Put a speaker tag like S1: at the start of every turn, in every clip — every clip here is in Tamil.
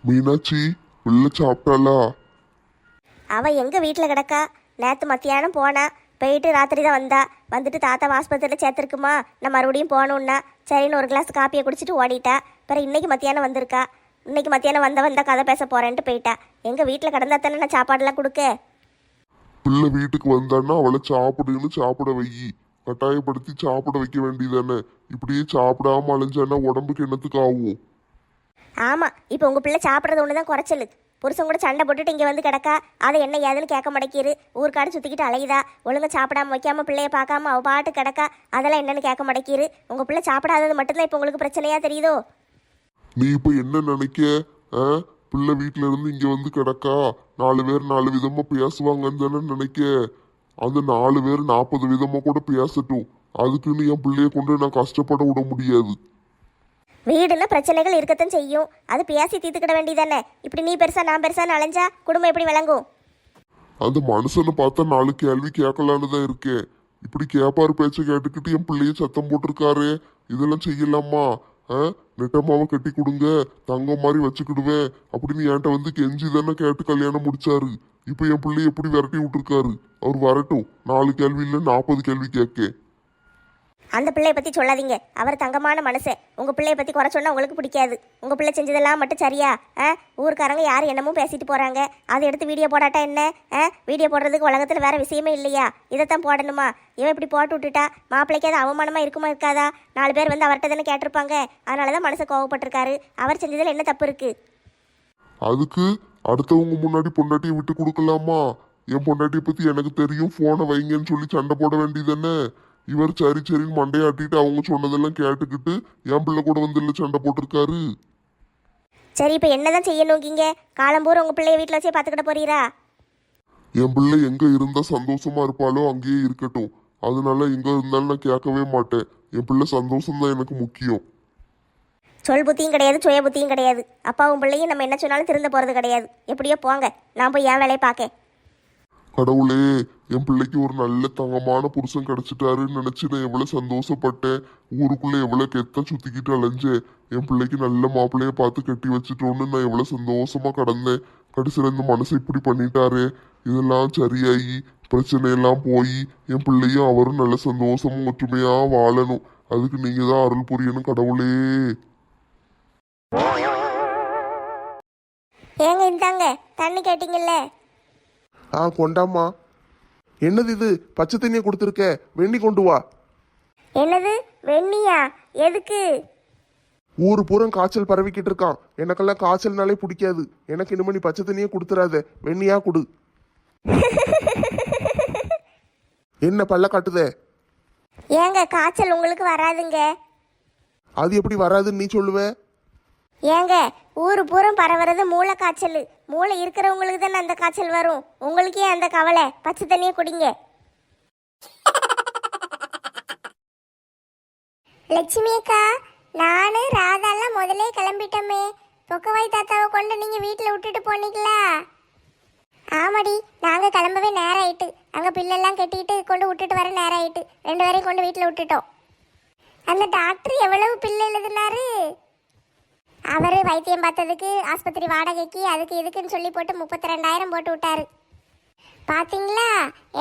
S1: மீனாட்சி, பிள்ளை சாப்பிட்டாளா?
S2: அவ எங்க வீட்டில் கிடக்கா? நேற்று மத்தியானம் போனா, போயிட்டு ராத்திரி தான் வந்தா. வந்துட்டு தாத்தா ஆஸ்பத்திரியில் சேர்த்துருக்குமா, நான் மறுபடியும் போகணுன்னா சரின்னு ஒரு கிளாஸ் காப்பியை குடிச்சிட்டு ஓடிட்டா. பிறகு இன்னைக்கு மத்தியானம் வந்திருக்கா. இன்னைக்கு மத்தியானம் வந்தா கதை பேச போறேன்ட்டு போயிட்டா. எங்க வீட்டில் கிடந்தா தானே நான் சாப்பாடெல்லாம் கொடுக்க.
S1: பிள்ளை வீட்டுக்கு வந்தான்னா அவளை சாப்பிடுன்னு சாப்பிட வை. கட்டாயப்படுத்தி சாப்பிட வைக்க வேண்டியதானே. இப்படியே சாப்பிடாம அலைஞ்சான்னா உடம்புக்கு என்னத்துக்கு ஆகும்?
S2: ஆமா, இப்போ உங்க பிள்ளை சாப்பிட்றது ஒன்று தான் குறைச்சலு. புருஷன் கூட சண்டை போட்டுட்டு இங்கே வந்து கிடக்கா. அதை என்ன ஏதுன்னு கேட்க மாட்டேங்கிரு. ஊருக்காடு சுற்றிக்கிட்டு அலையுதா. ஒழுங்கா சாப்பிடாம வைக்காம பிள்ளைய பார்க்காம அவ பாட்டு கிடக்கா. அதெல்லாம் என்னன்னு கேட்க மாட்டேங்கிரு. உங்க பிள்ளை சாப்பிடாதது மட்டும்தான் இப்போ உங்களுக்கு பிரச்சனையா தெரியுதோ?
S1: நீ இப்ப என்ன நினைக்க? ஆ? பிள்ளை வீட்டுல இருந்து இங்க வந்து கிடக்கா, 4 பேர் 4 விதமா பேசுவாங்கன்னு தானே நினைக்க? அந்த 4 பேர் 40 விதமா கூட பேசட்டும். அதுக்குன்னு என் பிள்ளைய கொண்டு நான் கஷ்டப்பட விட முடியாது.
S2: வீடுன்னா பிரச்சனைகள் இருக்கத்தான் செய்யும். அது பேசி தீர்த்துக்கிட வேண்டியதானே. இப்படி நீ பெருசா நான் பெருசான்னு அலைஞ்சா குடும்பம் எப்படி விளங்கும்?
S1: அந்த மனுஷனை பார்த்தா 4 கேள்வி கேட்கலான்னு தான் இருக்கேன். இப்படி கேப்பாரு பேச்ச கேட்டுக்கிட்டு என் பிள்ளைய சத்தம் போட்டிருக்காரு. இதெல்லாம் செய்யலாமா? நெட்டம்மாவை கட்டி கொடுங்க, தங்கம் மாதிரி வச்சுக்கிடுவேன் அப்படின்னு என்கிட்ட வந்து கெஞ்சி தானே கேட்டு கல்யாணம் முடிச்சாரு. இப்ப என் பிள்ளைய எப்படி விரட்டி விட்டுருக்காரு. அவர் வரட்டும், 4 கேள்வி இல்லை 40 கேள்வி கேட்க.
S2: அந்த பிள்ளைய பற்றி சொல்லாதீங்க. அவர் தங்கமான மனுஷன். உங்கள் பிள்ளைய பற்றி குறை சொன்னால் உங்களுக்கு பிடிக்காது. உங்கள் பிள்ளை செஞ்சதெல்லாம் மட்டும் சரியா? ஊருக்காரங்க யார் என்னமோ பேசிட்டு போகிறாங்க. அதை எடுத்து வீடியோ போடாட்டா என்ன? வீடியோ போடுறதுக்கு உலகத்தில் வேறு விஷயமே இல்லையா? இதைத்தான் போடணுமா? இவன் இப்படி போட்டு விட்டுட்டா மாப்பிள்ளைக்கு அது அவமானமாக இருக்குமா இருக்காதா? 4 பேர் வந்து அவர்கிட்ட தானே கேட்டிருப்பாங்க. அதனால தான் மனசை கோவப்பட்டிருக்காரு. அவர் செஞ்சதில் என்ன தப்பு இருக்குது?
S1: அதுக்கு அடுத்தவங்க முன்னாடி பொண்டாட்டியை விட்டு கொடுக்கலாமா? என் பொண்டாட்டியை பற்றி எனக்கு தெரியும், ஃபோனை வைங்கன்னு சொல்லி சண்டை போட வேண்டியதானே. இவர் சரி சரின்னு மண்டையாட்டிட்டு அவங்க சொன்னதெல்லாம் கேட்டுக்கிட்டு என் பிள்ளை கூட வந்து இல்லை சண்டை போட்டிருக்காரு.
S2: சரி, இப்போ என்னதான் செய்யணுங்கிங்க? காலம்பூர் உங்கள் பிள்ளைய வீட்டில் வச்சே பார்த்துக்கிட போறீரா?
S1: என் பிள்ளை எங்க இருந்தா சந்தோஷமா இருப்பாளோ அங்கேயே இருக்கட்டும். அதனால எங்க இருந்தாலும் நான் கேட்கவே மாட்டேன். என் பிள்ளை சந்தோஷம்தான் எனக்கு முக்கியம்.
S2: சொல் புத்தியும் கிடையாது, சுய புத்தியும் கிடையாது. அப்பாவும் பிள்ளையும் நம்ம என்ன சொன்னாலும் திருந்த போகிறது கிடையாது. எப்படியோ போங்க, நான் போய் என் வேலையை பார்க்கேன்.
S1: கடவுளே, என் பிள்ளைக்கு ஒரு நல்ல தங்கமான புருஷன் கிடைச்சிட்டாருன்னு நினைச்சு நான் எவ்வளவு சந்தோஷப்பட்டேன். ஊருக்குள்ள எவ்வளவு கெத்த சுத்திக்கிட்டு அலைஞ்சேன். என் பிள்ளைக்கு நல்ல மாப்பிள்ளைய பார்த்து கட்டி வச்சுட்டோன்னு நான் எவ்வளவு சந்தோஷமா கடந்தேன். கடைசியில் இந்த மனசை இப்படி பண்ணிட்டாரு. இதெல்லாம் சரியாகி பிரச்சனையெல்லாம் போய் என் பிள்ளையும் அவரும் நல்ல சந்தோஷமும் ஒற்றுமையா வாழணும். அதுக்கு நீங்க தான் அருள் புரியணும் கடவுளே.
S2: ஏங்க இந்தாங்க தண்ணி கேட்டீங்கல்ல.
S3: கொண்டாம்மா. என்னது இது? பச்சை தண்ணியை கொடுத்துருக்க, வெண்ணி கொண்டு வா.
S2: என்னது வெண்ணியா? எதுக்கு?
S3: ஊரு பூரம் காய்ச்சல் பரவிக்கிட்டு இருக்கான். எனக்கெல்லாம் காய்ச்சல்னாலே பிடிக்காது. எனக்கு இனிமே நீ பச்சை தண்ணியே கொடுத்துறாத, வெண்ணியா கொடு. என்ன பல்ல காட்டுதே?
S2: ஏங்க காய்ச்சல் உங்களுக்கு வராதுங்க.
S3: அது எப்படி வராதுன்னு நீ சொல்லுவ?
S2: ஏங்க ஊரு பூரம் பரவுறது மூளை காய்ச்சல். மூளை இருக்கிறவங்களுக்கு தானே அந்த காய்ச்சல் வரும். உங்களுக்கு ஏன் அந்த கவலை? பச்சை தண்ணியை குடிங்க. லட்சுமி அக்கா, நானு ராதாலாம் முதலே கிளம்பிட்டோமே. பொக்கவாய் தாத்தாவை கொண்டு நீங்க வீட்டில் விட்டுட்டு போனீங்களா? ஆமாடி, நாங்க கிளம்பவே நேரம் ஆயிட்டு. அங்க பில்லெல்லாம் கட்டிட்டு கொண்டு விட்டுட்டு வர நேரம் ஆயிட்டு. 2 பேரையும் கொண்டு வீட்டில் விட்டுட்டோம். அந்த டாக்டர் எவ்வளவு பில்லு எழுதினாரு? அவர் வைத்தியம் பார்த்ததுக்கு ஆஸ்பத்திரி வாடகைக்கு அதுக்கு இதுக்குன்னு சொல்லி போட்டு 32,000 போட்டு விட்டாரு. பார்த்தீங்களா?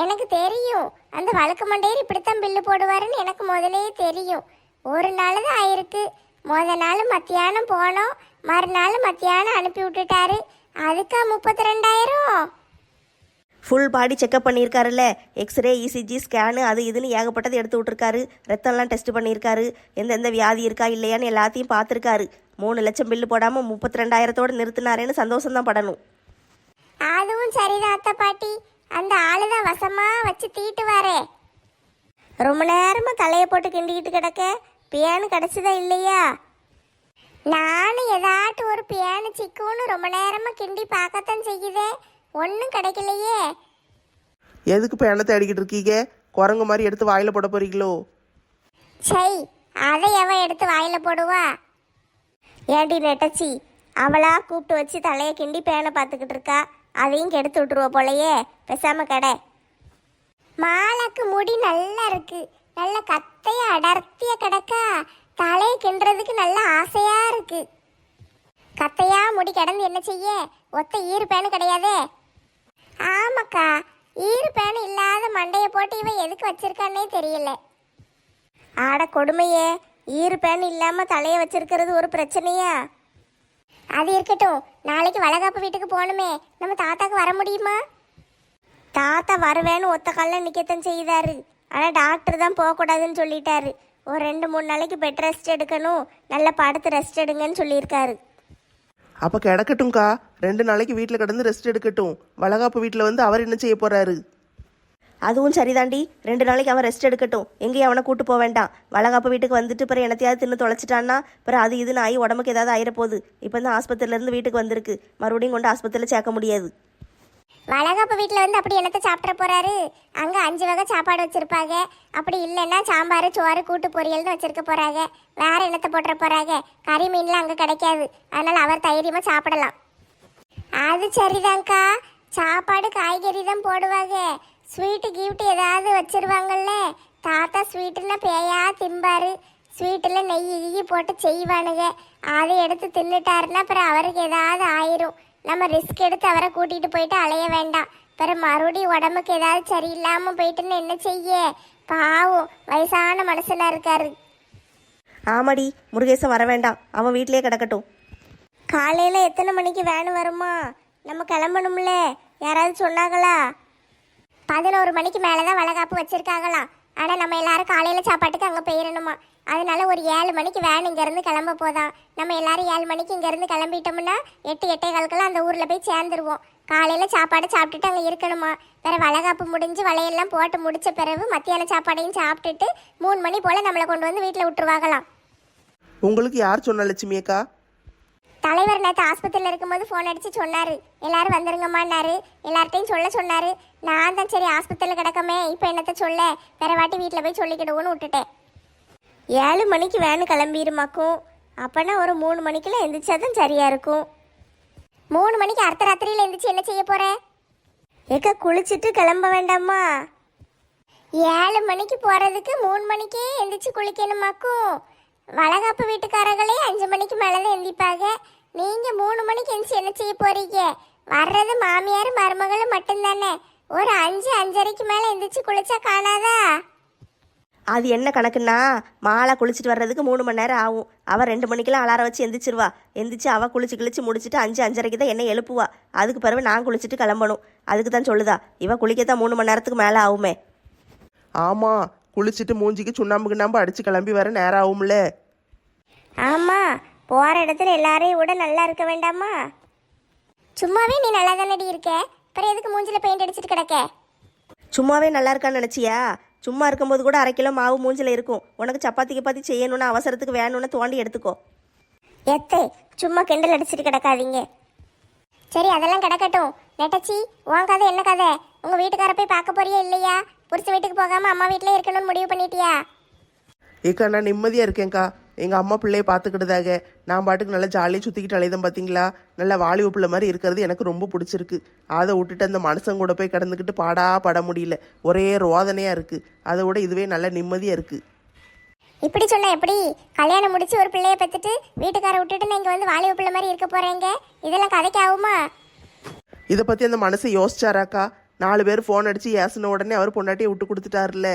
S2: எனக்கு தெரியும் அந்த வழுக்கு மண்டையர் இப்படித்தான் பில்லு போடுவாருன்னு எனக்கு முதலே தெரியும். ஒரு நாள் தான் ஆயிருக்கு. நாள் மத்தியானம் போனோம், மறுநாள் மத்தியானம் அனுப்பி விட்டுட்டாரு. அதுக்கா 32,000?
S4: ஃபுல் பாடி செக்அப் பண்ணியிருக்காருல்ல. எக்ஸ்ரே, இசிஜி, ஸ்கேனு அது இதுன்னு ஏகப்பட்டது எடுத்து விட்டுருக்காரு. ரத்தம்லாம் டெஸ்ட் பண்ணியிருக்காரு. எந்தெந்த வியாதி இருக்கா இல்லையான்னு எல்லாத்தையும் பார்த்துருக்காரு. 3 லட்சம் பில்லு போடாமல் 32,000 நிறுத்தினாரேன்னு சந்தோஷம்தான் படணும்.
S2: அதுவும் சரிதான் அத்தை பாட்டி. அந்த ஆளு தான் வசமா வச்சு தீட்டு வாரே. ரொம்ப நேரமா தலையை போட்டு கிண்டிக்கிட்டு கிடக்க. பியானு கிடைச்சதா இல்லையா? நானும் ஏதாட்டும் ஒரு பியானு சிக்குன்னு ரொம்ப நேரமா கிண்டி பார்க்கத்தான் செய்யுதே. ஒன்றும் கிடைக்கலையே.
S5: எதுக்கு இப்போ எண்ணத்தை அடிக்கிட்டு இருக்கீங்க? குரங்கு மாதிரி எடுத்து வாயில போட போறீங்களோ?
S2: சை, அதை எவன் எடுத்து வாயில போடுவா? ஏண்டி நெட்டச்சி, அவளா கூப்பிட்டு வச்சு தலையை கிண்டி பேனை பார்த்துக்கிட்டு இருக்கா. அதையும் கெடுத்து விட்டுருவா போலையே. பேசாம கடை. மாலாக்கு முடி நல்லா இருக்கு, நல்ல கத்தைய அடர்த்திய கிடக்கா. தலையை கிண்டுறதுக்கு நல்ல ஆசையா இருக்கு. கத்தையா முடி கிடந்து என்ன செய்ய? ஒத்த ஈரு பேனு கிடையாதே. ஆமாக்கா, ஈரு பேனு இல்லாத மண்டைய போட்டு இவன் எதுக்கு வச்சிருக்கானே தெரியல. ஆட கொடுமையே, ஈரு பேன் இல்லாம தலைய வச்சிருக்கிறது ஒரு பிரச்சனையா? அது இருக்கட்டும், நாளைக்கு வளகாப்பு வீட்டுக்கு போகணுமே, நம்ம தாத்தாக்கு வர முடியுமா? தாத்தா வருவேன்னு ஒத்த கால்ல நிக்கத்தான் செய்தாரு. ஆனா டாக்டர் தான் போகக்கூடாதுன்னு சொல்லிட்டாரு. ஒரு 2-3 நாளைக்கு பெட் ரெஸ்ட் எடுக்கணும், நல்லா படுத்து ரெஸ்ட் எடுங்கன்னு சொல்லியிருக்காரு.
S5: அப்போ கிடக்கட்டும்க்கா, 2 நாளைக்கு வீட்டில் கிடந்து ரெஸ்ட் எடுக்கட்டும். வளகாப்பு வீட்டில் வந்து அவர் என்ன செய்ய போறாரு?
S4: அதுவும் சரிதாண்டி, 2 நாளைக்கு அவன் ரெஸ்ட் எடுக்கட்டும். எங்கேயும் அவனை கூட்டு போக வேண்டாம். வளகாப்பு வீட்டுக்கு வந்துட்டு பிறகு என்னத்தையாவது தின்னு தொலைச்சிட்டான்னா பிறகு அது இதுன்னு ஆகி உடம்புக்கு ஏதாவது ஆயிரப்போகுது. இப்போ தான் ஆஸ்பத்திரியிலேருந்து வீட்டுக்கு வந்திருக்கு, மறுபடியும் கொண்டு ஆஸ்பத்திரியில் சேர்க்க முடியாது.
S2: வளகாப்பு வீட்டில் வந்து அப்படி என்னத்தை சாப்பிட போறாரு? அங்கே 5 வகை சாப்பாடு வச்சிருப்பாங்க. அப்படி இல்லைன்னா சாம்பார், சோறு, கூட்டு பொரியல்னு வச்சிருக்க போறாங்க. வேற என்னத்தை போட்டுற போறாங்க? கறி மீன்லாம் அங்கே கிடைக்காது. அதனால அவர் தைரியமா சாப்பிடலாம். அது சரிதான்க்கா, சாப்பாடு காய்கறி தான் போடுவாங்க. ஸ்வீட்டு கிஃப்ட் ஏதாவது வச்சிருவாங்கல்ல. தாத்தா ஸ்வீட்டுன்னா பேயா திம்பாரு. ஸ்வீட்டில் நெய் போட்டு செய்வானுங்க. அதை எடுத்து தின்னுட்டாருன்னா அப்புறம் அவருக்கு ஏதாவது ஆயிரும். நம்ம ரிஸ்க் எடுத்து அவரை கூட்டிட்டு போயிட்டு அலைய வேண்டாம். பிறகு மறுபடியும் உடம்புக்கு ஏதாவது சரியில்லாமல் போயிட்டுன்னு என்ன செய்ய? பாவம், வயசான மனுஷனா இருக்காரு.
S4: ஆமாடி, முருகேசன் வர வேண்டாம், அவன் வீட்டிலேயே கிடக்கட்டும்.
S2: காலையில் எத்தனை மணிக்கு வேன் வருமா? நம்ம கிளம்பணும்ல. யாராவது சொன்னாங்களா? 11 மணிக்கு மேலே தான் வளகாப்பு வச்சிருக்காங்களாம். ஆனால் நம்ம எல்லாரும் காலையில் சாப்பாட்டுக்கு அங்கே போயிடணுமா. அதனால ஒரு 7 மணிக்கு வேன் இங்கேருந்து கிளம்ப போதான். நம்ம எல்லாரும் 7 மணிக்கு இங்கேருந்து கிளம்பிட்டோம்னா 8-8:15 அந்த ஊரில் போய் சேர்ந்துருவோம். காலையில் சாப்பாடு சாப்பிட்டுட்டு அங்கே இருக்கணுமா. வேற வளகாப்பு முடிஞ்சு வளையெல்லாம் போட்டு முடிச்ச பிறகு மத்தியான சாப்பாடையும் சாப்பிட்டுட்டு 3 மணி போல் நம்மளை கொண்டு வந்து வீட்டில் விட்டுருவாங்களாம்.
S5: உங்களுக்கு யார் சொன்ன லட்சுமி அக்கா?
S2: தலைவர் நேற்று ஆஸ்பத்திரியில் இருக்கும்போது ஃபோன் அடித்து சொன்னார், எல்லாரும் வந்துருங்கம்மான்னாரு. எல்லார்ட்டையும் சொல்ல சொன்னார். நான் தான் சரி ஆஸ்பத்திரியில் கிடக்கமே, இப்போ என்னத்தை சொல்ல, வேற வாட்டி வீட்டில் போய் சொல்லிக்கிடுவோன்னு விட்டுட்டேன். 7 மணிக்கு வேனு கிளம்பிடுமாக்கும். அப்போனா ஒரு 3 மணிக்கெல்லாம் எந்திரிச்சாதான் சரியாக இருக்கும். 3 மணிக்கு அர்த்த ராத்திரியில் எந்திரிச்சு என்ன செய்ய போகிற? ஏக்கா குளிச்சுட்டு கிளம்ப வேண்டாமா? 7 மணிக்கு போகிறதுக்கு 3 மணிக்கே எந்திரிச்சு குளிக்கணுமாக்கும். வளகாப்பு வீட்டுக்காரங்களே 5 மணிக்கு மேலே தான் எந்திரிப்பாங்க. நீங்கள் 3 மணிக்கு எந்திரிச்சு என்ன செய்ய போகிறீங்க? வர்றது மாமியார் மருமகளும் மட்டும்தானே. ஒரு 5-5:30க்கு மேலே எந்திரிச்சு குளிச்சா காணாதா?
S4: அது என்ன கணக்குன்னா, மாலை குளிச்சுட்டு வர்றதுக்கு 3 மணி நேரம் ஆகும். அவள் 2 மணிக்கெல்லாம் அலாரம் வச்சு எந்திரிச்சிருவா. எந்திரிச்சு அவள் குளிச்சு முடிச்சுட்டு 5-5:30க்கு தான் என்னை எழுப்புவா. அதுக்கு பிறகு நான் குளிச்சுட்டு கிளம்பணும். அதுக்கு தான் சொல்லுதா, இவன் குளிக்கத்தான் 3 மணி நேரத்துக்கு மேலே ஆகுமே.
S5: ஆமாம், குளிச்சுட்டு மூஞ்சிக்கு சுண்ணாம்பு கிண்ணாம்பு அடித்து கிளம்பி வர நேரம் ஆகும்ல.
S2: ஆமாம், போகிற இடத்துல எல்லாரையும் விட நல்லா இருக்க வேண்டாமா? சும்மாவே நீ நல்லா தானடி இருக்க, அப்புறம் எதுக்கு மூஞ்சில பெயிண்ட் அடிச்சிட்டு கிடக்க?
S4: சும்மாவே நல்லா இருக்கான்னு நினச்சியா? சும்மா இருக்கும்போது கூட 1/2 கிலோ மாவு மூஞ்சில் இருக்கும். உனக்கு சப்பாத்தி செய்யணும்னு அவசரத்துக்கு வேணும்னு தோண்டி எடுத்துக்கோ.
S2: எத்தே, சும்மா கிண்டல் அடிச்சிட்டு கிடக்காதீங்க. சரி, அதெல்லாம் கிடக்கட்டும். நெட்டச்சி, உன் கதை என்ன கதை? உங்கள் வீட்டுக்கார போய் பார்க்க போறியா இல்லையா? புருஷன் வீட்டுக்கு போகாமல் அம்மா வீட்டிலே இருக்கணும்னு முடிவு பண்ணிட்டியா?
S5: ஏக்கா, நான் நிம்மதியாக இருக்கேன்க்கா. எங்கள் அம்மா பிள்ளையை பார்த்துக்கிட்டதாக நான் பாட்டுக்கு நல்லா ஜாலியாக சுற்றிக்கிட்டு அலைதம். பார்த்தீங்களா, நல்லா வாலிப பிள்ளை மாதிரி இருக்கிறது எனக்கு ரொம்ப பிடிச்சிருக்கு. அதை விட்டுட்டு அந்த மனுஷன் கூட போய் கிடந்துக்கிட்டு பட முடியல. ஒரே ரோதனையாக இருக்குது. அதை விட இதுவே நல்ல நிம்மதியாக இருக்குது.
S2: இப்படி சொன்ன எப்படி? கல்யாணம் முடிச்சு ஒரு பிள்ளைய பெற்றுட்டு வீட்டுக்கார விட்டுட்டு நான் இங்கே வந்து வாலிப பிள்ளை மாதிரி இருக்க போகிறேங்க. இதெல்லாம் கதைக்கு ஆகுமா?
S5: இதை பற்றி அந்த மனுஷன் யோசிச்சாராக்கா? 4 பேர் ஃபோன் அடித்து ஏசின உடனே அவர் பொண்டாட்டியை விட்டு கொடுத்துட்டாருல்ல.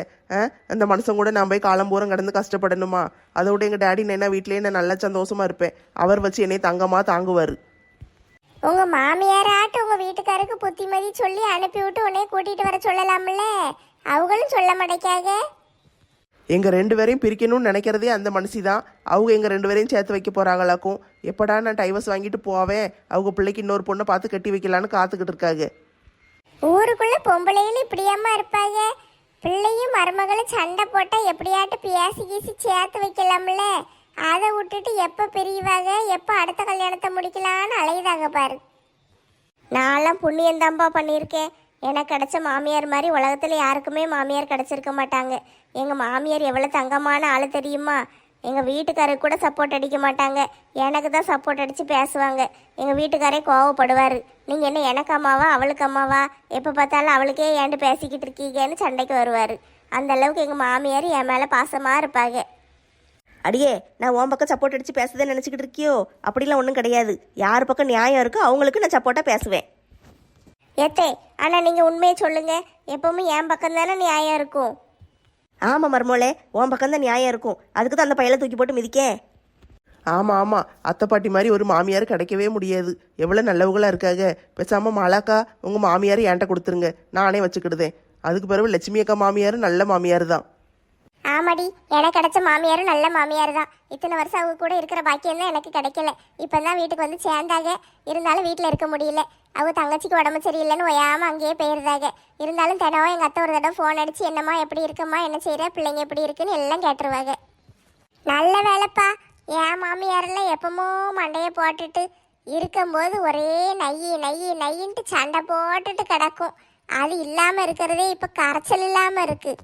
S5: அந்த மனுஷன் கூட நான் போய் காலம்பூரம் கடந்து கஷ்டப்படணுமா? அதை விட எங்கள் டேடி நான் வீட்டிலேயே நான் நல்லா சந்தோஷமா இருப்பேன். அவர் வச்சு என்னை தங்கமாக தாங்குவார்.
S2: உங்கள் மாமியாராட்டு உங்கள் வீட்டுக்காருக்கு புத்திமதி சொல்லி அனுப்பி விட்டு உன்னைய கூட்டிகிட்டு வர சொல்லலாம்ல. அவங்களும் சொல்ல மாட்டேக்காக.
S5: எங்கள் 2 பேரையும் பிரிக்கணும்னு நினைக்கிறதே அந்த மனுஷி தான். அவங்க எங்கள் 2 பேரையும் சேர்த்து வைக்க போகிறாங்களாக்கும். எப்படா நான் டைவர்ஸ் வாங்கிட்டு போவேன், அவங்க பிள்ளைக்கு இன்னொரு பொண்ணை பார்த்து கட்டி வைக்கலான்னு காத்துக்கிட்டு இருக்காங்க.
S2: ஊருக்குள்ள பொம்பளைகளும் இப்படியாம இருப்பாங்க. பிள்ளையும் மருமகளும் சண்டை போட்டா எப்படியாட்டு பேசி கீசி சேர்த்து வைக்கலாம்ல. அதை விட்டுட்டு எப்போ பிரிவாங்க, எப்போ அடுத்த கல்யாணத்தை முடிக்கலான்னு அலையுதாங்க பாரு. நான்லாம் புண்ணியந்தாம்பா பண்ணியிருக்கேன். எனக்கு கிடைச்ச மாமியார் மாதிரி உலகத்தில் யாருக்குமே மாமியார் கிடைச்சிருக்க மாட்டாங்க. எங்கள் மாமியார் எவ்வளோ தங்கமான ஆள் தெரியுமா? எங்கள் வீட்டுக்காரருக்கு கூட சப்போர்ட் அடிக்க மாட்டாங்க, எனக்கு தான் சப்போர்ட் அடித்து பேசுவாங்க. எங்கள் வீட்டுக்காரே கோவப்படுவார். நீங்கள் என்ன எனக்கு அம்மாவா அவளுக்கு அம்மாவா, எப்போ பார்த்தாலும் அவளுக்கே ஏன்ட்டு பேசிக்கிட்டு இருக்கீங்கன்னு சண்டைக்கு வருவார். அந்த அளவுக்கு எங்கள் மாமியார் என் மேலே பாசமாக இருப்பாங்க.
S4: அடியே நான் உன் பக்கம் சப்போர்ட் அடித்து பேசுதேன்னு நினச்சிக்கிட்டு இருக்கியோ? அப்படிலாம் ஒன்றும் கிடையாது. யார் பக்கம் நியாயம் இருக்கோ அவங்களுக்கு நான் சப்போர்ட்டாக பேசுவேன்.
S2: ஏத்தே ஆனால் நீங்கள் உண்மையை சொல்லுங்க, எப்பவுமே என் பக்கம் தானே நியாயம் இருக்கும்.
S4: ஆமாம் மர்மோளே, உன் பக்கம் தான் நியாயம் இருக்கும். அதுக்கு தான் அந்த பையலை தூக்கி போட்டு மிதிக்கேன்.
S5: ஆமாம் ஆமாம், அத்தை பாட்டி மாதிரி ஒரு மாமியார் கிடைக்கவே முடியாது. எவ்வளோ நல்லவங்களா இருக்காங்க. பேசாமல் மாலாக்கா உங்கள் மாமியார் என்கிட்ட கொடுத்துருங்க, நானே வச்சுக்கிடுதேன். அதுக்கு பிறகு லட்சுமி அக்கா மாமியார் நல்ல மாமியார் தான்.
S2: ஆமாடி, எனக்கு கிடைச்ச மாமியாரும் நல்ல மாமியார் தான். இத்தனை வருஷம் அவங்க கூட இருக்கிற பாக்கியம் தான் எனக்கு கிடைக்கல. இப்போ தான் வீட்டுக்கு வந்து சேர்ந்தாங்க. இருந்தாலும் வீட்டில் இருக்க முடியல. அவங்க தங்கச்சிக்கு உடம்பு சரியில்லைன்னு ஒயாமல் அங்கேயே போயிருந்தாங்க. இருந்தாலும் தினம் எங்கள் அத்தை ஒரு தடவை ஃபோன் அடித்து என்னம்மா எப்படி இருக்கம்மா, என்ன செய்கிற, பிள்ளைங்க எப்படி இருக்குன்னு எல்லாம் கேட்டுருவாங்க. நல்ல வேலைப்பா. என் மாமியாரெல்லாம் எப்பமோ மண்டையை போட்டுட்டு இருக்கும்போது ஒரே நையி நையி நையின்ட்டு சண்டை போட்டுட்டு கிடக்கும். அது இல்லாமல் இருக்கிறதே இப்போ கரைச்சல் இல்லாமல் இருக்குது.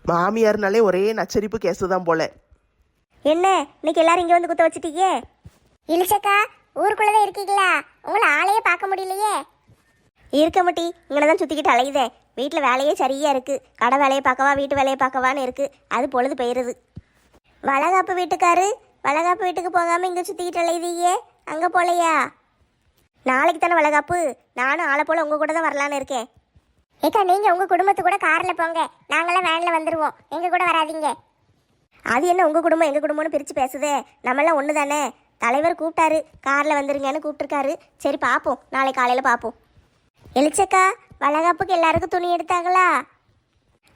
S5: மாமியார்னாலே ஒரே நச்சரிப்பு கேஸு தான் போல.
S2: என்ன இன்னைக்கு எல்லாரும் இங்கே வந்து குத்த வச்சுட்டீங்க? இழிச்சக்கா ஊருக்குள்ளதான் இருக்கீங்களா? உங்களை ஆளையே பார்க்க முடியலையே.
S4: இருக்க மாட்டி, இங்கே தான் சுற்றிக்கிட்டு அலையுதேன். வீட்டில் வேலையே சரியாக இருக்குது. கடை வேலையை பார்க்கவா வீட்டு வேலையை பார்க்கவான்னு இருக்குது. அது பொழுது போயிடுது.
S2: வளகாப்பு வீட்டுக்காரு வளகாப்பு வீட்டுக்கு போகாமல் இங்கே சுற்றிக்கிட்டு அலையுதீங்க, அங்கே போலையா?
S4: நாளைக்கு தானே வளகாப்பு. நானும் ஆளை போல் உங்கள் கூட தான் வரலான்னு இருக்கேன்.
S2: ஏக்கா நீங்கள் உங்கள் குடும்பத்து கூட காரில் போங்க, நாங்களாம் வேனில் வந்துடுவோம், எங்கள் கூட வராதீங்க.
S4: அது என்ன உங்கள் குடும்பம் எங்கள் குடும்பம்னு பிரித்து பேசுதே? நம்மளாம் ஒன்று தானே. தலைவர் கூப்பிட்டாரு, காரில் வந்துருங்கன்னு கூப்பிட்டுருக்காரு. சரி பார்ப்போம், நாளை காலையில் பார்ப்போம்.
S2: எழுச்சக்கா வளகாப்புக்கு எல்லாருக்கும் துணி எடுத்தாங்களா?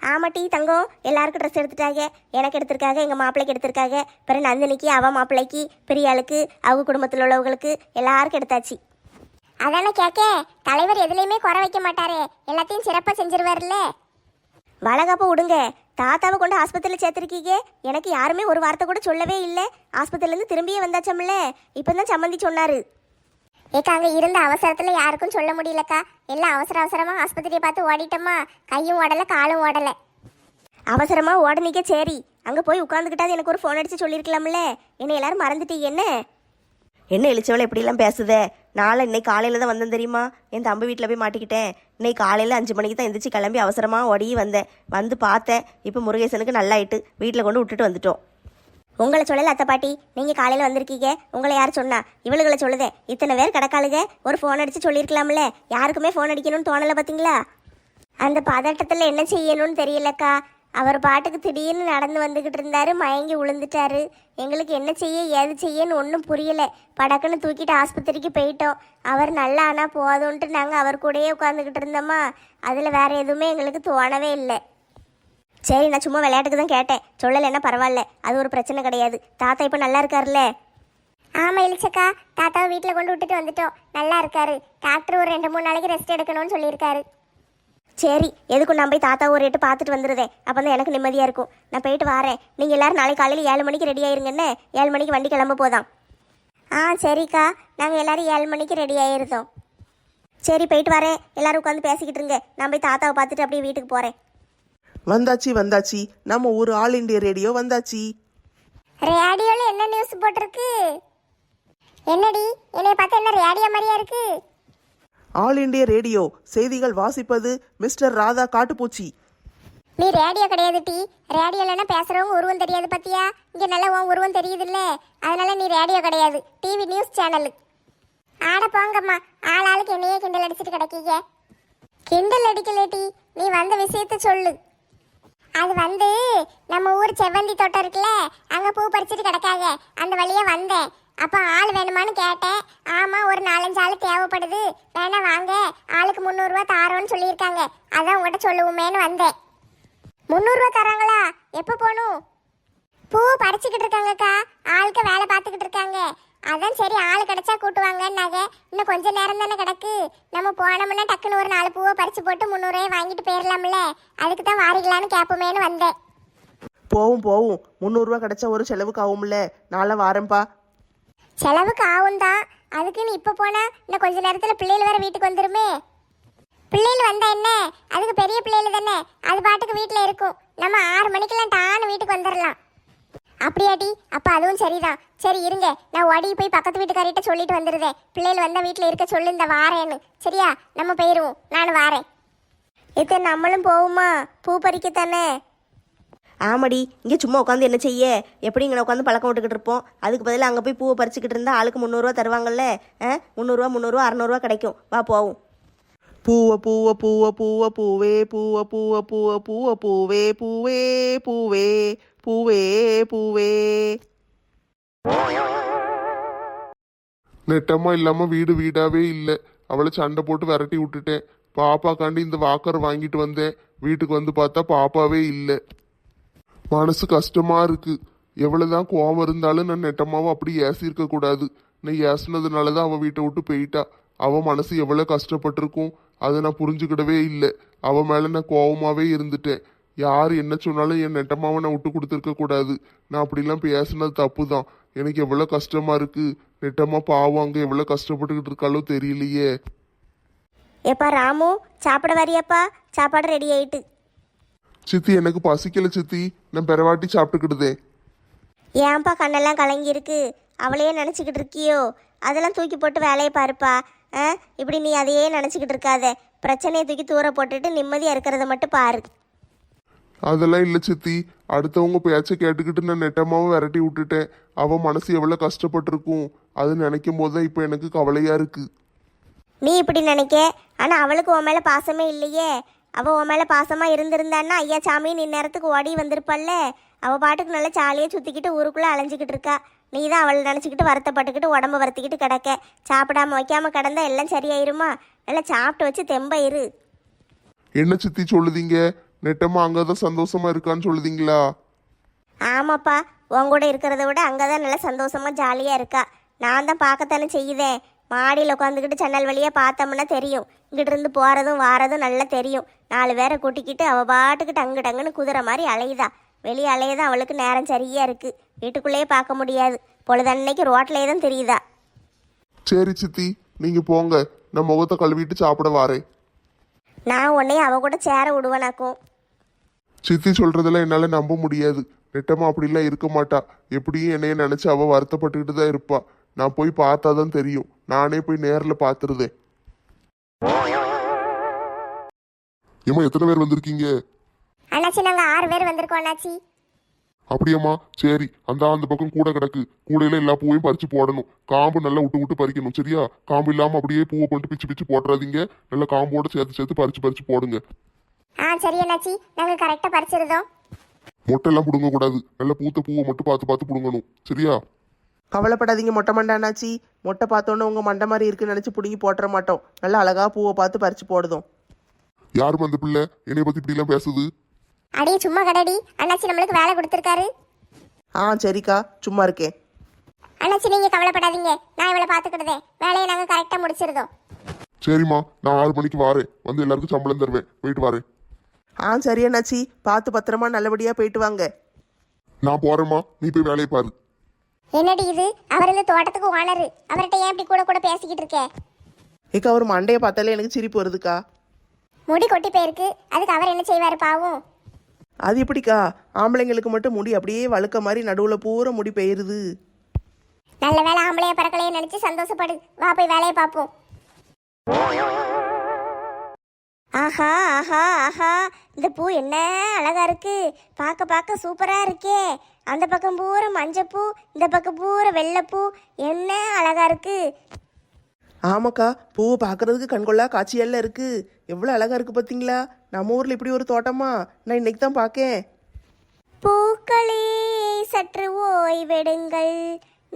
S4: ஆமாட்டி தங்கம், எல்லாருக்கும் ட்ரெஸ் எடுத்துட்டாங்க. எனக்கு எடுத்திருக்காங்க, எங்கள் மாப்பிள்ளைக்கு எடுத்திருக்காங்க. பிறகு நந்தினிக்கு, அவன் மாப்பிள்ளைக்கு, பெரியாளுக்கு, அவங்க குடும்பத்தில் உள்ளவங்களுக்கு எல்லாருக்கும் எடுத்தாச்சு.
S2: அதானே கேட்க, தலைவர் எதுலேயுமே குறை வைக்க மாட்டாரே, எல்லாத்தையும் சிறப்பாக செஞ்சிருவார்ல.
S4: வளகாப்ப விடுங்க. தாத்தாவை கொண்டு ஆஸ்பத்திரியில் சேர்த்துருக்கீங்க. எனக்கு யாருமே ஒரு வார்த்தை கூட சொல்லவே இல்லை. ஆஸ்பத்திரியிலேருந்து திரும்பியே வந்தாச்சம்ல. இப்போ தான் சம்மந்தி சொன்னார்.
S2: ஏக்கா அங்கே இருந்த அவசரத்தில் யாருக்கும் சொல்ல முடியலக்கா. எல்லாம் அவசரமாக ஆஸ்பத்திரியை பார்த்து ஓடிட்டோமா. கையும் ஓடலை காலும் ஓடலை.
S4: அவசரமாக ஓடனிக்க. சரி அங்கே போய் உட்காந்துக்கிட்டாது எனக்கு ஒரு ஃபோன் அடித்து சொல்லியிருக்கலாம்ல. என்னை எல்லாரும் மறந்துட்டீங்க. என்ன இழிச்சவளை எப்படிலாம் பேசுதே? நாளை இன்னைக்கு காலையில் தான் வந்தேன் தெரியுமா? என் தம்பி வீட்டில் போய் மாட்டிக்கிட்டேன். இன்னைக்கு காலையில் 5 மணிக்கு தான் எந்திரிச்சு கிளம்பி அவசரமாக ஓடி வந்தேன். வந்து பார்த்தேன், இப்போ முருகேசனுக்கு நல்லாயிட்டு வீட்டில் கொண்டு விட்டுட்டு வந்துட்டோம்.
S2: உங்களை சொல்லலை அத்தை பாட்டி, நீங்கள் காலையில் வந்திருக்கீங்க. உங்களை யார் சொன்னா? இவளுகளை சொல்லுதே. இத்தனை பேர் கிடக்காளுங்க, ஒரு ஃபோன் அடித்து சொல்லியிருக்கலாம்ல. யாருக்குமே ஃபோன் அடிக்கணும்னு தோணலை பார்த்தீங்களா? அந்த பதட்டத்தில் என்ன செய்யணும்னு தெரியலக்கா. அவர் பாட்டுக்கு திடீர்னு நடந்து வந்துக்கிட்டு இருந்தாரு, மயங்கி விழுந்துட்டாரு. எங்களுக்கு என்ன செய்ய ஏது செய்யன்னு ஒன்றும் புரியலை. படக்குன்னு தூக்கிட்டு ஆஸ்பத்திரிக்கு போயிட்டோம். அவர் நல்லா ஆனால் போதும்ன்ட்டு நாங்கள் அவர் கூடயே உட்காந்துக்கிட்டு இருந்தோமா. அதில் வேறு எதுவுமே எங்களுக்கு தோணவே இல்லை.
S4: சரி நான் சும்மா விளையாட்டுக்கு தான் கேட்டேன். சொல்லலைன்னா பரவாயில்ல, அது ஒரு பிரச்சனை கிடையாது. தாத்தா இப்போ நல்லா இருக்காருல்ல?
S2: ஆமாம் இழிச்சக்கா, தாத்தாவை வீட்டில் கொண்டு விட்டுட்டு வந்துட்டோம். நல்லா இருக்காரு. டாக்டர் ஒரு 2-3 நாளைக்கு ரெஸ்ட் எடுக்கணும்னு சொல்லியிருக்காரு.
S4: சரி எதுக்கும் நான் போய் தாத்தா ஒரு ரேட்டு பார்த்துட்டு வந்துடுதேன். அப்போ தான் எனக்கு நிம்மதியாக இருக்கும். நான் போயிட்டு வரேன். நீங்கள் எல்லோரும் நாளைக்கு காலையில் 7 மணிக்கு ரெடி ஆயிருங்கன்னு. 7 மணிக்கு வண்டி கிளம்ப போதான்.
S2: சரிக்கா, நாங்கள் எல்லோரும் 7 மணிக்கு ரெடி ஆயிருந்தோம்.
S4: சரி போயிட்டு வரேன். எல்லோரும் உட்காந்து பேசிக்கிட்டு இருங்க. நான் போய் தாத்தாவை பார்த்துட்டு அப்படியே வீட்டுக்கு போகிறேன்.
S5: வந்தாச்சு, நம்ம ஊர் ஆல் இண்டியா ரேடியோ வந்தாச்சு.
S2: ரேடியோவில் என்ன நியூஸ் போட்டிருக்கு? என்னடி என்னை பார்த்தா என்ன ரேடியோ மாதிரியா இருக்கு?
S5: ஆல் இண்டியா ரேடியோ செய்திகள் வாசிப்பது மிஸ்டர் ராதா காட்டுப்பூச்சி.
S2: நீ ரேடியோ கிடையாது டி. ரேடியோலன்னா பேசுறவங்க உருவம் தெரியாது பத்தியா? இங்க நல்லா உன் உருவம் தெரியுது இல்ல, அதனால நீ ரேடியோ கிடையாது, டிவி நியூஸ் சேனல். ஆட போங்கம்மா, ஆளுக்கு என்னையே கிண்டல் அடிச்சுட்டு கிடைக்கீங்க. கிண்டல் அடிக்கல டி, நீ வந்த விஷயத்த சொல்லு. அது நம்ம ஊர் செவ்வந்தி தோட்டம் இருக்குல்ல, அங்க பூ பறிச்சுட்டு கிடக்காங்க. அந்த வழியா வந்தேன். அப்போ ஆள் வேணுமான்னு கேட்டேன். ஆமாம் ஒரு 4-5 ஆள் தேவைப்படுது, வேணா வாங்க, ஆளுக்கு 300 ரூபா தாரோன்னு சொல்லியிருக்காங்க. அதான் உங்கள்கிட்ட சொல்லுவோமேன்னு வந்தேன். 300 ரூபா தராங்களா? எப்போ போகணும்? பூ பறிச்சுக்கிட்டு இருக்காங்கக்கா, ஆளுக்கு வேலை பார்த்துக்கிட்டு இருக்காங்க. அதான் சரி ஆள் கிடைச்சா கூட்டுவாங்கன்னாங்க. இன்னும் கொஞ்சம் நேரம் தானே கிடக்கு, நம்ம போனோம்னா டக்குன்னு ஒரு 4 பூவை பறிச்சு போட்டு 300 ரூபாய் வாங்கிட்டு போயிடலாம்ல. அதுக்கு தான் வாரிகளான்னு கேட்போமேன்னு வந்தேன்.
S5: போவும் 300 ரூபா கிடைச்சா ஒரு செலவுக்கு ஆகும்ல. நாளை வாரேன்ப்பா.
S2: செலவுக்கு ஆகும் தான், அதுக்குன்னு இப்போ போனால் இன்னும் கொஞ்ச நேரத்தில் பிள்ளைகள் வேறு வீட்டுக்கு வந்துருமே. பிள்ளைகள் வந்தா என்ன, அதுக்கு பெரிய பிள்ளைகள் தானே, அது பாட்டுக்கு வீட்டில் இருக்கும். நம்ம 6 மணிக்கெல்லாம் டான்னு வீட்டுக்கு வந்துடலாம். அப்படியாட்டி? அப்போ அதுவும் சரிதான். சரி இருங்க, நான் ஓடி போய் பக்கத்து வீட்டுக்காரிட்ட சொல்லிட்டு வந்துடுதேன். பிள்ளைகள் வந்தால் வீட்டில் இருக்க சொல்லு, இந்த வாரேன்னு. சரியா? நம்ம போயிடுவோம், நான் வாரேன்.
S4: இத்தனை நம்மளும் போவோமா பூ பறிக்கத்தானே? ஆமாடி, இங்கே சும்மா உட்காந்து என்ன செய்ய? எப்படி இங்கே உட்காந்து பழக்கம் விட்டுக்கிட்டு இருப்போம். அதுக்கு பதிலாக அங்கே போய் பூவை பறிச்சுக்கிட்டு இருந்தால் ஆளுக்கு 300 தருவாங்கல்ல. 300 600 கிடைக்கும். வா போவோம்.
S5: பூவ பூவ பூவ பூவ பூவே பூவ பூவ பூவ பூவ பூவே பூவே பூவே பூவே பூவே.
S3: நெட்டமா இல்லாம வீடு வீடாவே இல்லை. அவளை சண்டை போட்டு விரட்டி விட்டுட்டேன். பாப்பாக்காண்டி இந்த வாக்கர் வாங்கிட்டு வந்தேன். வீட்டுக்கு வந்து பார்த்தா பாப்பாவே இல்லை. மனசு கஷ்டமா இருக்கு. எவ்வளவுதான் கோவம் இருந்தாலும் நான் நெட்டமாவை அப்படி ஏசியிருக்க கூடாது. நான் ஏசினதுனாலதான் அவ வீட்டை விட்டு போயிட்டா. அவ மனசு எவ்வளவு கஷ்டப்பட்டிருக்கும் அதை நான் புரிஞ்சுக்கிடவே இல்லை. அவ மேல நான் கோவமாவே இருந்துட்டேன். யார் என்ன சொன்னாலும் என் நெட்டமாவை நான் விட்டு கொடுத்துருக்க கூடாது. நான் அப்படிலாம் பேசினது தப்பு தான். எனக்கு எவ்வளவு கஷ்டமா இருக்கு. நெட்டமா பாவம் அங்க எவ்வளவு கஷ்டப்பட்டுக்கிட்டு இருக்காளோ தெரியலையே.
S2: ஏப்பா ராமு, சாப்பிட வரியாப்பா? சாப்பாடு ரெடி ஆயிட்டு.
S3: சித்தி எனக்கு பசிக்கல சித்தி. நான் பெறவாட்டி சாப்பிட்டுக்கிடுதேன்.
S2: ஏன்பா கண்ணெல்லாம் கலங்கி இருக்கு? அவளையே நினச்சிக்கிட்டு இருக்கியோ? அதெல்லாம் தூக்கி போட்டு வேலையை பாருப்பா. இப்படி நீ அதையே நினச்சிக்கிட்டு இருக்காத. பிரச்சனையை தூக்கி தூர போட்டுட்டு நிம்மதியாக இருக்கிறத மட்டும் பாரு.
S3: அதெல்லாம் இல்லை சித்தி. அடுத்தவங்க பேச்சை கேட்டுக்கிட்டு நான் நெட்டமாவை விரட்டி விட்டுட்டேன். அவ மனசு எவ்வளவு கஷ்டப்பட்டிருக்கும் அது நினைக்கும் போது தான் இப்போ எனக்கு கவலையா இருக்கு.
S2: நீ இப்படி நினைக்க, ஆனால் அவளுக்கு உன் மேலே பாசமே இல்லையே. அவள் உன் மேலே பாசமாக இருந்திருந்தான்னா ஐயா சாமின்னு இந்நேரத்துக்கு ஓடி வந்திருப்பாள்ல. அவள் பாட்டுக்கு நல்லா ஜாலியாக சுற்றிக்கிட்டு ஊருக்குள்ளே அலைஞ்சிக்கிட்டு இருக்கா. நீ தான் அவளை நினச்சிக்கிட்டு வருத்தப்பட்டுக்கிட்டு உடம்ப வருத்திக்கிட்டு கிடக்க. சாப்பிடாம வைக்காம கிடந்தா எல்லாம் சரியாயிருமா? நல்லா சாப்பிட்டு வச்சு தெம்பாயிரு.
S3: என்ன சித்தி சொல்லுதீங்க? நெட்டமா அங்கதான் சந்தோஷமா இருக்கான்னு சொல்லுதீங்களா?
S2: ஆமாப்பா, உன் கூட இருக்கிறத விட அங்கே தான் நல்லா சந்தோஷமாக ஜாலியாக இருக்கா. நான் தான் பார்க்கத்தானே செய்யுதேன். மாடியில் உட்காந்துக்கிட்டு ஜன்னல் வழியாக பார்த்தோம்னா தெரியும். இங்கிட்டு இருந்து போகிறதும் வாரதும் நல்லா தெரியும். 4 பேரை கூட்டிக்கிட்டு அவள் பாட்டுக்கிட்டு அங்கிட்டு அங்குன்னு குதிரை மாதிரி அலையுதா. வெளியே அலையதான் அவளுக்கு நேரம் சரியாக இருக்குது. வீட்டுக்குள்ளேயே பார்க்க முடியாது. பொழுதன்னைக்கு ரோட்லேயே தான் தெரியுதா.
S3: சரி சித்தி, நீங்க போங்க. நான் முகத்தை கழுவிட்டு சாப்பிட வாரேன்.
S2: நான் உன்னையும் அவ கூட சேர விடுவேனாக்கும்.
S3: சித்தி சொல்றதெல்லாம் என்னால நம்ப முடியாது. நெட்டமா அப்படிலாம் இருக்க மாட்டா. எப்படியும் என்னைய நினைச்சு அவ வருத்தப்பட்டுக்கிட்டு தான் இருப்பா. நான் போய் பார்த்தாதான் தெரியும். நானே போய் நேரில் பார்த்துருதேன்.
S1: ஏமா எத்தனை பேர் வந்திருக்கீங்க?
S2: அண்ணாச்சி, நாங்கள் 6 பேர் வந்திருக்கோம் அண்ணாச்சி.
S1: அப்படியாம்மா? சரி, அந்த பக்கம் கூட கிடக்கு. கூடையில எல்லா பூவையும் பறிச்சு போடணும். காம்பு நல்லா விட்டு விட்டு பறிக்கணும், சரியா? காம்பு இல்லாம அப்படியே பூவை கொண்டு பிச்சு பிச்சு போட்டுறாதீங்க. நல்லா காம்போட சேர்த்து சேர்த்து பறிச்சு பறிச்சு போடுங்க.
S2: சரி அண்ணாச்சி, நாங்கள் கரெக்டாக பறிச்சிருந்தோம்.
S1: மொட்டை எல்லாம் புடுங்க கூடாது. நல்லா பூத்த பூவை மட்டும் பார்த்து பார்த்து புடுங்கணும், சரியா?
S5: கவலைப்படாதீங்க மொட்டை மண்டானாச்சி. மொட்டை பார்த்தோன்னே உங்கள் மண்டை மாதிரி இருக்குன்னு நினச்சி பிடுங்கி போட்டுற மாட்டோம். நல்லா அழகா பூவை பார்த்து பறித்து போடுதோம்.
S1: யாரும் அந்த பிள்ளை என்னைய பத்தி இப்படி எல்லாம் பேசுது?
S2: அடியே சும்மா கடடி. அண்ணாச்சி நம்மளுக்கு வேலை கொடுத்துருக்காரு.
S5: சரிக்கா, சும்மா இருக்கேன்.
S2: அண்ணாச்சி நீங்க கவலைப்படாதீங்க, நான் இவளை பார்த்துக்கிடுதேன். வேலையை நாங்கள் கரெக்டாக முடிச்சிருந்தோம்.
S1: சரிம்மா, நான் 6 மணிக்கு வாரேன். வந்து எல்லாருக்கும் சம்பளம் தருவேன். போயிட்டு வாரேன்.
S5: சரியண்ணாச்சி, பார்த்து பத்திரமா நல்லபடியாக போயிட்டு வாங்க.
S1: நான் போறேம்மா, நீ போய் வேலையை பாரு.
S2: என்னடி இது? அவர் இந்த தோட்டத்துக்கு ஓனரு. அவர்கிட்ட ஏன் இப்படி கூட கூட பேசிக்கிட்டு இருக்கே?
S5: ஏக்கா, அவர் மண்டையை பார்த்தாலே எனக்கு சிரிப்பு வருதுக்கா.
S2: முடி கொட்டி போயிருக்கு, அதுக்கு அவர் என்ன செய்வார் பாவம்?
S5: அது எப்படிக்கா? ஆம்பளைங்களுக்கு மட்டும் முடி அப்படியே வழுக்க மாதிரி நடுவில் பூரா முடி பெயருது.
S2: நல்ல வேலை ஆம்பளைய பறக்கலையே நினைச்சு சந்தோஷப்படு. வா போய் வேலையை பார்ப்போம். ஆஹா ஆஹா ஆஹா, இந்த பூ என்ன அழகா இருக்கு. பார்க்க பார்க்க சூப்பரா இருக்கே. அந்த பக்கம் பூரா மஞ்சப்பூ, இந்த பக்கம் பூரா வெள்ளைப்பூ. என்ன அழகா இருக்கு.
S5: ஆமாக்கா, பூவை பார்க்கறதுக்கு கண்கொள்ளா காட்சியெல்லாம் இருக்கு. எவ்வளோ அழகா இருக்கு பார்த்தீங்களா? நம்ம ஊரில் இப்படி ஒரு தோட்டமா? நான் இன்னைக்கு தான் பார்க்கேன்.
S2: பூக்களே சற்று ஓய்வெடுங்கள்,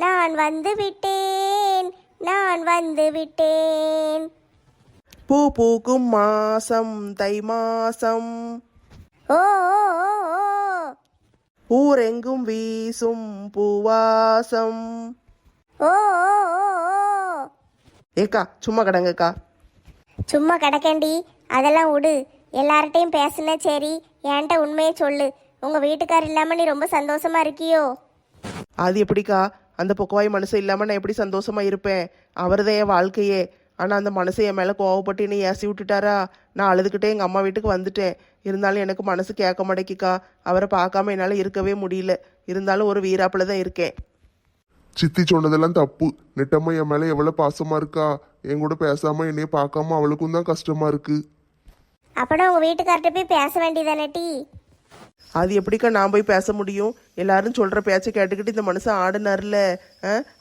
S2: நான் வந்து விட்டேன், நான் வந்து விட்டேன்.
S5: பூ பூக்கும் மாசம் தை மாசம்,
S2: ஓ ஓ ஓ ஓ.
S5: ஊரெங்கும் வீசும் பூவாசம்.
S2: ஓ ஓ ஓ ஓ.
S5: ஏக்கா, சும்மா கடங்கக்கா.
S2: சும்மா கிடக்கேண்டி, அதெல்லாம் விடு. எல்லார்ட்டையும் பேசுன சரி, என்கிட்ட உண்மையை சொல்லு. உங்கள் வீட்டுக்கார் இல்லாமல் நீ ரொம்ப சந்தோஷமா இருக்கியோ?
S5: அது எப்படிக்கா? அந்த பொக்கவாய் மனுஷன் இல்லாமல் நான் எப்படி சந்தோஷமா இருப்பேன்? அவர் தான் என் வாழ்க்கையே. ஆனால் அந்த மனுஷன் என் மேலே கோவப்பட்டு என்னை ஏசி விட்டுட்டாரா? நான் அழுதுகிட்டே எங்கள் அம்மா வீட்டுக்கு வந்துட்டேன். இருந்தாலும் எனக்கு மனசு கேட்க மாட்டேக்கிக்கா. அவரை பார்க்காம என்னால் இருக்கவே முடியல. இருந்தாலும் ஒரு வீராப்பில் தான் இருக்கேன்.
S3: சித்தி சொன்னதெல்லாம் தப்பு. நெட்டம்மா என் மேல எவ்வளவு பாசமா இருக்கா. என் கூட பேசாம என்னைய பார்க்காம அவளுக்கும் தான் கஷ்டமா இருக்கு.
S2: அப்பனா உங்கள் வீட்டுக்கார்ட்ட போய் பேச வேண்டியதானே டி?
S5: அது எப்படிக்கா நான் போய் பேச முடியும்? எல்லாரும் சொல்கிற பேச்சை கேட்டுக்கிட்டு இந்த மனுஷன் ஆடினார்ல.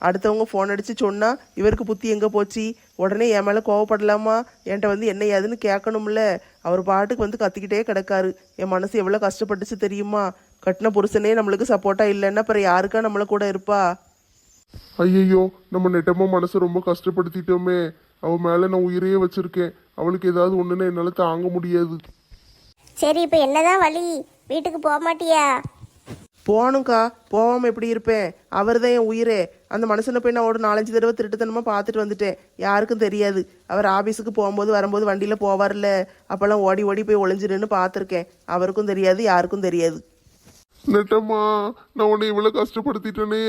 S5: அடுத்தவங்க ஃபோன் அடித்து சொன்னால் இவருக்கு புத்தி எங்கே போச்சு? உடனே என் மேலே கோவப்படலாமா? என்கிட்ட வந்து என்ன ஏதுன்னு கேட்கணும்ல. அவர் பாட்டுக்கு வந்து கத்திக்கிட்டே கிடக்காரு. என் மனசு எவ்வளோ கஷ்டப்பட்டுச்சு தெரியுமா? கட்டின புருஷனே நம்மளுக்கு சப்போர்ட்டாக இல்லைன்னா அப்புறம் யாருக்கா நம்மளை கூட இருப்பா?
S3: ஐயையோ, நம்ம நெட்டம்மா மனசை ரொம்ப கஷ்டப்படுத்திட்டோமே. அவள் மேலே நான் உயிரையே வச்சிருக்கேன். அவளுக்கு ஏதாவது ஒன்றுன்னா என்னால் தாங்க முடியாது.
S2: சரி, இப்போ என்னதான் வழி? வீட்டுக்கு போக மாட்டியா?
S5: போகணும்க்கா, போகாமல் எப்படி இருப்பேன்? அவர் தான் என் உயிரே. அந்த மனுஷனை போய் நான் ஒரு 4-5 தடவை திருட்டுத்தனமாக பார்த்துட்டு வந்துட்டேன். யாருக்கும் தெரியாது. அவர் ஆஃபீஸுக்கு போகும்போது வரும்போது வண்டியில் போவார்ல, அப்போல்லாம் ஓடி ஓடி போய் ஒளிஞ்சிருன்னு பார்த்துருக்கேன். அவருக்கும் தெரியாது, யாருக்கும் தெரியாது.
S3: நெட்டம்மா, நான் உன்னை இவ்வளோ கஷ்டப்படுத்திட்டேனே.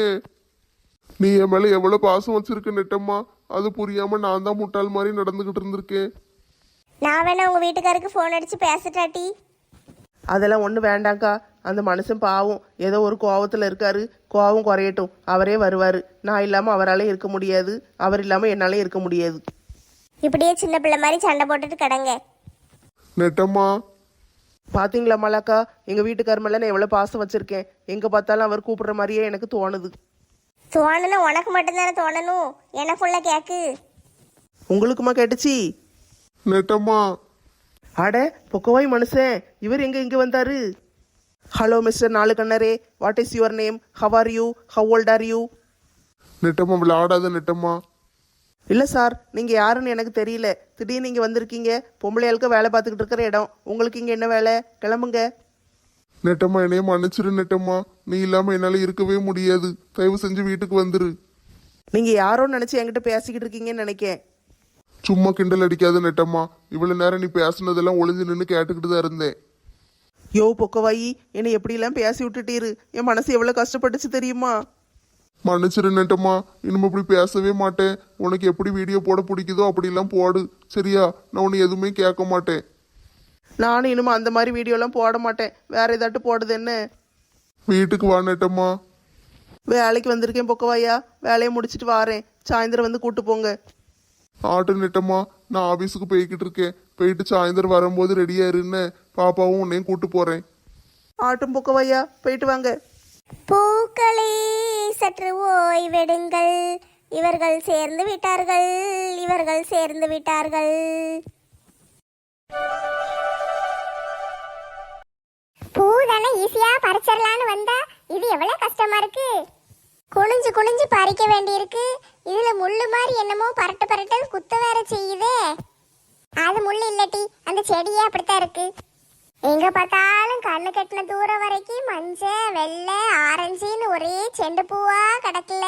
S3: நீ என் மேலே எவ்வளோ பாசம் வச்சிருக்க நெட்டம்மா. அது புரியாமல் நான் தான் முட்டாள் மாதிரி நடந்துக்கிட்டு இருந்திருக்கேன்.
S2: நான் வேணா உங்கள் வீட்டுக்காருக்கு ஃபோன் அடித்து பேசட்டாட்டி?
S5: அதெல்லாம் ஒன்றும் வேண்டாங்க்கா. அந்த மனுஷன் பாவம் ஏதோ ஒரு கோவத்தில் இருக்காரு. கோவம் குறையட்டும், அவரே வருவார். நான் இல்லாமல் அவராலே இருக்க முடியாது, அவர் இல்லாமல் என்னாலே இருக்க முடியாது.
S2: இப்படியே சின்ன பிள்ளை மாதிரி சண்டை போட்டுட்டு கிடங்க.
S3: நெட்டம்மா,
S5: பார்த்தீங்களா மலாக்கா, எங்கள் வீட்டுக்கார மேலே நான் எவ்வளோ பாசம் வச்சுருக்கேன். எங்கே பார்த்தாலும் அவர் கூப்பிடுற மாதிரியே எனக்கு தோணுது.
S2: தோணுன்னா உனக்கு மட்டும்தானே தோணணும், எனக்குள்ள கேக்கு.
S5: உங்களுக்குமா கேட்டுச்சு?
S3: நெட்டம்மா,
S5: அட பொக்கவாய் மனுஷன், இவர் இங்கே வந்தாரு? ஹலோ மிஸ்டர் நாலு கண்ணரே, what is your name? How are you? How old are you?
S3: நெட்டம்மா விளையாடாத நெட்டம்மா.
S5: இல்லை சார், நீங்கள் யாருன்னு எனக்கு தெரியல. திடீர்னு இங்கே வந்திருக்கீங்க. பொம்பளையாளுக்கு வேலை பார்த்துக்கிட்டு இருக்கிற இடம். உங்களுக்கு இங்கே என்ன வேலை? கிளம்புங்க.
S3: நெட்டம்மா, என்னைய மன்னிச்சிரு நெட்டம்மா. நீ இல்லாமல் என்னால் இருக்கவே முடியாது. தயவு செஞ்சு வீட்டுக்கு வந்துரு.
S5: நீங்கள் யாரோன்னு நினச்சி என்கிட்ட பேசிக்கிட்டு இருக்கீங்கன்னு நினைக்கேன்.
S3: சும்மா கிண்டல் அடிக்காத நெட்டம்மா. இவ்வளோ நேரம் நீ பேசுனதெல்லாம் ஒளிஞ்சு நின்று கேட்டுக்கிட்டு தான் இருந்தேன்.
S5: யோ பொக்கவாயி, என்னை எப்படிலாம் பேசி விட்டுட்டீரு. என் மனசு எவ்வளோ கஷ்டப்பட்டுச்சு தெரியுமா?
S3: மன்னிச்சிரு நெட்டம்மா. இனிமே இப்படி பேசவே மாட்டேன். உனக்கு எப்படி வீடியோ போட பிடிக்குதோ அப்படிலாம் போடு, சரியா? நான் உன்னை எதுவுமே கேட்க மாட்டேன்.
S5: நானும் இனிமே அந்த மாதிரி வீடியோலாம் போட மாட்டேன். வேற ஏதாட்டு போடுது என்ன?
S3: வீட்டுக்கு வா நெட்டம்மா.
S5: வேலைக்கு வந்திருக்கேன் பொக்கவாயா. வேலையை முடிச்சிட்டு வாரேன். சாயந்தரம் வந்து கூட்டு போங்க.
S3: ஆட்டு நெட்டம்மா, நான் ஆஃபீஸுக்கு போய்கிட்டு இருக்கேன். போயிட்டு சாயந்தரம் வரும்போது ரெடியா இருன்னு பாப்பாவும் உன்னையும் கூட்டு போறேன்.
S5: ஆட்டும் பொக்கவாயா, போயிட்டு வாங்க.
S2: பூக்களே சற்று ஓய்வெடுங்கள், இவர்கள் சேர்ந்து விட்டார்கள், இவர்கள் சேர்ந்து விட்டார்கள். பூ தானே ஈஸியா பறிச்சிடலான்னு வந்தா இது எவ்வளவு கஷ்டமா இருக்கு. குனிஞ்சு குனிஞ்சு பறிக்க வேண்டியிருக்கு. இதுல முள்ளு மாதிரி என்னமோ பரட்டு பரட்டு குத்த வேற செய்யுதே. அது முள்ளு இல்லட்டி, அந்த செடியே அப்படித்தான் இருக்கு. எங்க பார்த்தாலும் கண்ணு கட்டின தூரம் வரைக்கும் மஞ்சள் வெள்ளை ஆரஞ்சுன்னு ஒரே செண்டு பூவா கிடக்கல.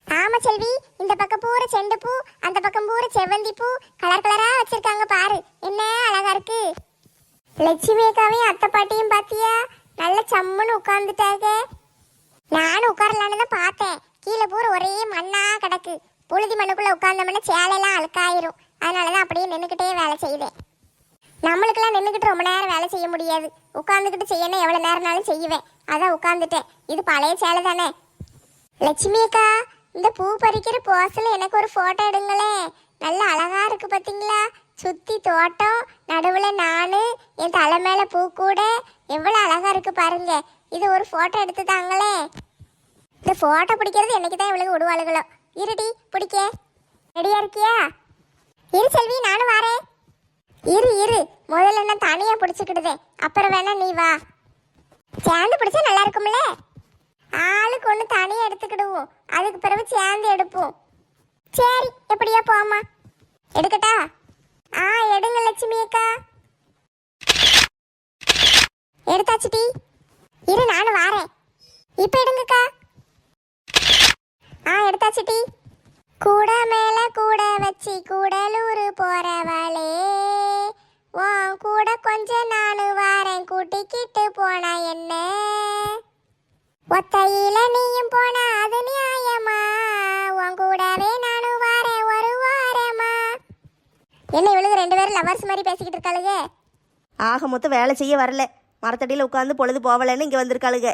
S2: ஆமா செல்வி, இந்த பக்கம் பூரா செண்டு பூ, அந்த பக்கம் பூரா செவ்வந்தி பூ, கலர் கலரா வச்சிருக்காங்க பாரு, என்ன அழகா இருக்கு. லட்சுமி அக்காவையும் அத்தை பாட்டியும் பாத்தியா, நல்ல சம்முன்னு உட்கார்ந்துட்டாங்க. நானும் உட்காரலான்னு தான் பார்த்தேன். கீழே பூரா ஒரே மண்ணா கிடக்கு. புழுதி மண்ணுக்குள்ள உட்கார்ந்தோம்னா சேலையெல்லாம் அழுக்காயிரும். அதனாலதான் அப்படியே நின்றுக்கிட்டே வேலை செய்யுதேன். நம்மளுக்கெல்லாம் நின்றுக்கிட்டு ரொம்ப நேரம் வேலை செய்ய முடியாது. உட்காந்துக்கிட்டு செய்யணும் எவ்வளோ நேரம்னாலும் செய்வேன். அதான் உட்காந்துட்டேன். இது பழைய சேலை தானே. லட்சுமி அக்கா, இந்த பூ பறிக்கிற போஸில் எனக்கு ஒரு ஃபோட்டோ எடுங்களேன். நல்ல அழகா இருக்கு பார்த்தீங்களா? சுற்றி தோட்டம், நடுவில் நான், என் தலை மேலே பூ கூட எவ்வளோ அழகா இருக்கு பாருங்க. இது ஒரு ஃபோட்டோ எடுத்து தாங்களே. இந்த ஃபோட்டோ பிடிக்கிறது என்னைக்கு தான் இவளுக்கு விடுவாளுகளோ. இருடி பிடிக்க. ரெடியா இருக்கியா? இரு செல்வி, நானும் வரேன். இரு முதல்ல நான் தனியா பிடிச்சிக்கிடுதே, அப்புறம் வேணா நீ வா. சேர்ந்து பிடிச்சா நல்லா இருக்கும்ல. ஆளுக்கு ஒன்று தனியா எடுத்துக்கிடுவோம், அதுக்கு பிறகு சேர்ந்து எடுப்போம். சரி, எப்படியா போமா? எடுக்கட்டா? எடுங்க லட்சுமி அக்கா. எடுத்தாச்சுடி. இரு நானும் வாரேன். இப்ப எடுங்கக்கா. எடுத்தாச்சுடி. கூட மேல கூட வச்சு கூடலூர் போறவளே, உன் கூட கொஞ்சம் நானு வாரேன், கூட்டிக்கிட்டு போனா என்ன? ஒத்தையில நீயும் போனா அது நியாயமா? உன் கூடவே நானும் வாரேன் ஒரு வாரமா. என்ன இவளுக்கு 2 பேரும் லவர்ஸ் மாதிரி பேசிக்கிட்டு இருக்காளுங்க.
S4: ஆக மொத்தம் வேலை செய்ய வரல, மரத்தடியில் உட்காந்து பொழுது போவலன்னு இங்கே வந்திருக்காளுங்க.